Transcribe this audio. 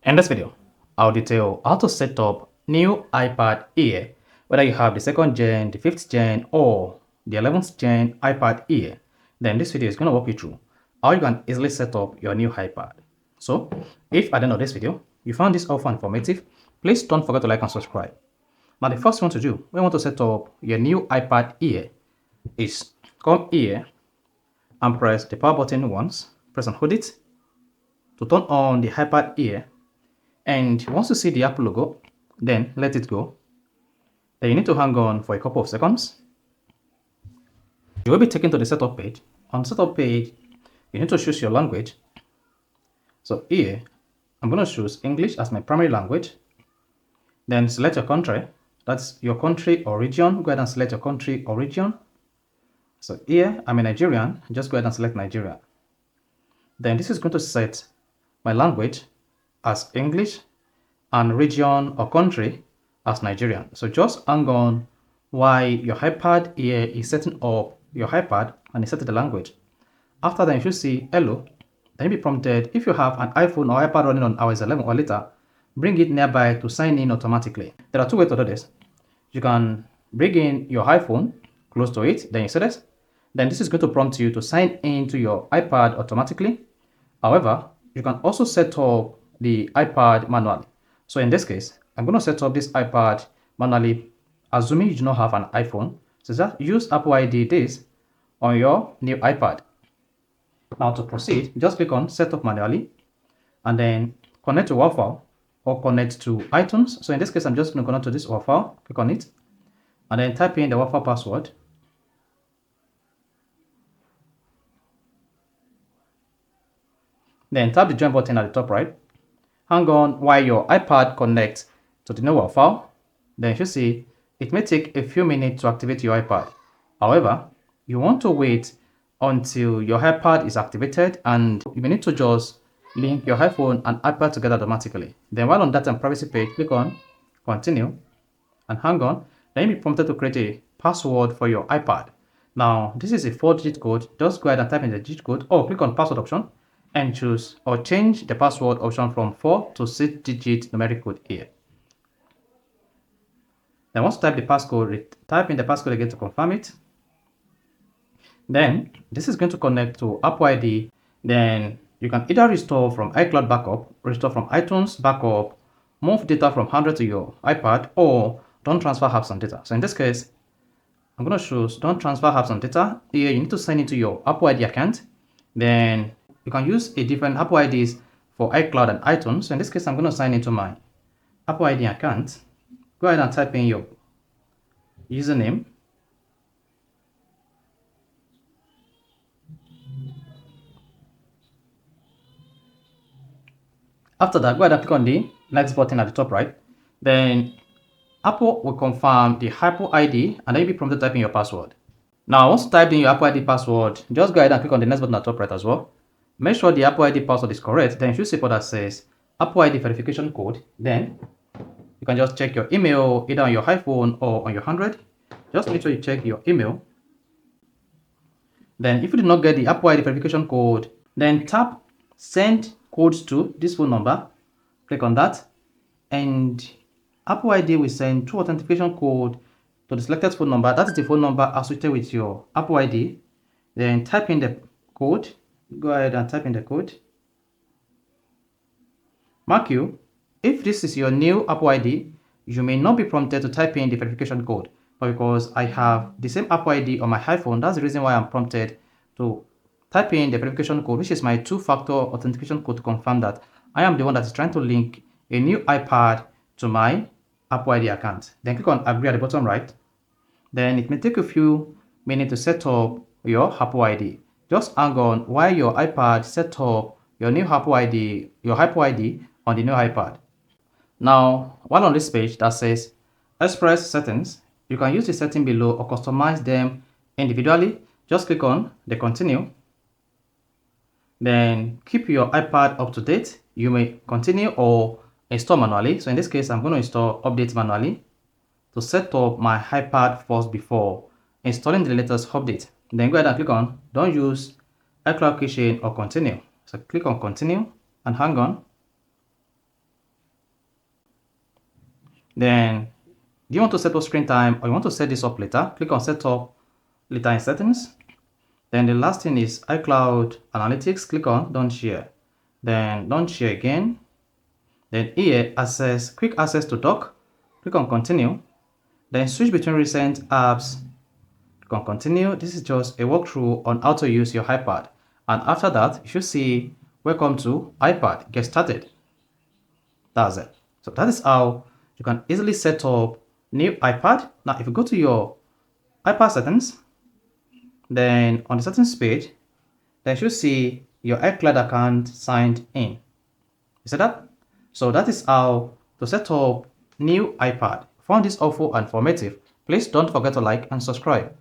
In this video, I'll detail how to set up new iPad Air, whether you have the 2nd gen, the 5th gen, or the 11th gen iPad Air. Then this video is going to walk you through how you can easily set up your new iPad. So, if at the end of this video, you found this offer informative, please don't forget to like and subscribe. Now, the first thing to do when you want to set up your new iPad Air is come here and press the power button once, press and hold it to turn on the iPad Air. And once you see the Apple logo, then let it go. Then you need to hang on for a couple of seconds. You will be taken to the setup page. On the setup page, you need to choose your language. So here, I'm going to choose English as my primary language. Then select your country. That's your country or region. Go ahead and select your country or region. So here, I'm a Nigerian. Just go ahead and select Nigeria. Then this is going to set my language as English and region or country as Nigerian. So just hang on while your iPad here is setting up your iPad and it's setting the language. After that, you should see hello. Then you'll be prompted, if you have an iPhone or iPad running on iOS 11 or later, bring it nearby to sign in automatically. There are two ways to do this. You can bring in your iPhone close to it, then you see this. Then this is going to prompt you to sign into your iPad automatically. However, you can also set up the iPad manually. So in this case, I'm going to set up this iPad manually, assuming you do not have an iPhone. So just use Apple ID this on your new iPad. Now to proceed, just click on Setup Manually, and then connect to Wi-Fi or connect to iTunes. So in this case, I'm just going to connect to this Wi-Fi, click on it, and then type in the Wi-Fi password. Then tap the join button at the top right. Hang on while your iPad connects to the new Wi-Fi. Then you should see it may take a few minutes to activate your iPad. However, you want to wait until your iPad is activated, and you may need to just link your iPhone and iPad together automatically. Then while on Data and Privacy page, click on Continue and hang on. Then you'll be prompted to create a password for your iPad. Now, this is a 4-digit code. Just go ahead and type in the digit code or click on Password option and choose or change the password option from 4 to 6-digit numeric code here. Then once you type the passcode, type in the passcode again to confirm it. Then this is going to connect to Apple ID. Then you can either restore from iCloud backup, restore from iTunes backup, move data from Android to your iPad, or don't transfer apps and data. So in this case, I'm going to choose don't transfer apps and data. Here you need to sign into your Apple ID account. Then you can use a different Apple IDs for iCloud and iTunes. So in this case, I'm going to sign into my Apple ID account. Go ahead and type in your username. After that, go ahead and click on the next button at the top right. Then Apple will confirm the Apple ID, and then you'll be prompted to type in your password. Now, once you type in your Apple ID password, just go ahead and click on the next button at the top right as well. Make sure the Apple ID password is correct. Then you should see what that says Apple ID verification code. Then you can just check your email either on your iPhone or on your Android. Just make sure you check your email. Then if you did not get the Apple ID verification code, then tap send codes to this phone number. Click on that, and Apple ID will send 2 authentication code to the selected phone number. That is the phone number associated with your Apple ID. Then type in the code. Go ahead and type in the code. Mark you, if this is your new Apple ID, you may not be prompted to type in the verification code. But because I have the same Apple ID on my iPhone, that's the reason why I'm prompted to type in the verification code, which is my 2-factor authentication code to confirm that I am the one that is trying to link a new iPad to my Apple ID account. Then click on agree at the bottom right. Then it may take a few minutes to set up your Apple ID. Just hang on while your iPad set up your new Apple ID, on the new iPad. Now, while on this page that says Express Settings, you can use the setting below or customize them individually. Just click on the Continue. Then keep your iPad up to date. You may continue or install manually. So in this case, I'm going to install Update manually to set up my iPad first before installing the latest update. Then go ahead and click on Don't use iCloud Keychain or Continue. So click on Continue and hang on. Then do you want to set up screen time or you want to set this up later? Click on setup later in settings. Then the last thing is iCloud Analytics. Click on don't share. Then don't share again. Then here access, quick access to dock. Click on continue. Then switch between recent apps. Click on continue. This is just a walkthrough on how to use your iPad. And after that, you should see welcome to iPad. Get started. That's it. So that is how you can easily set up new iPad. Now, if you go to your iPad settings, then on the settings page, then you should see your iCloud account signed in. You see that? So that is how to set up new iPad. Found this helpful and informative. Please don't forget to like and subscribe.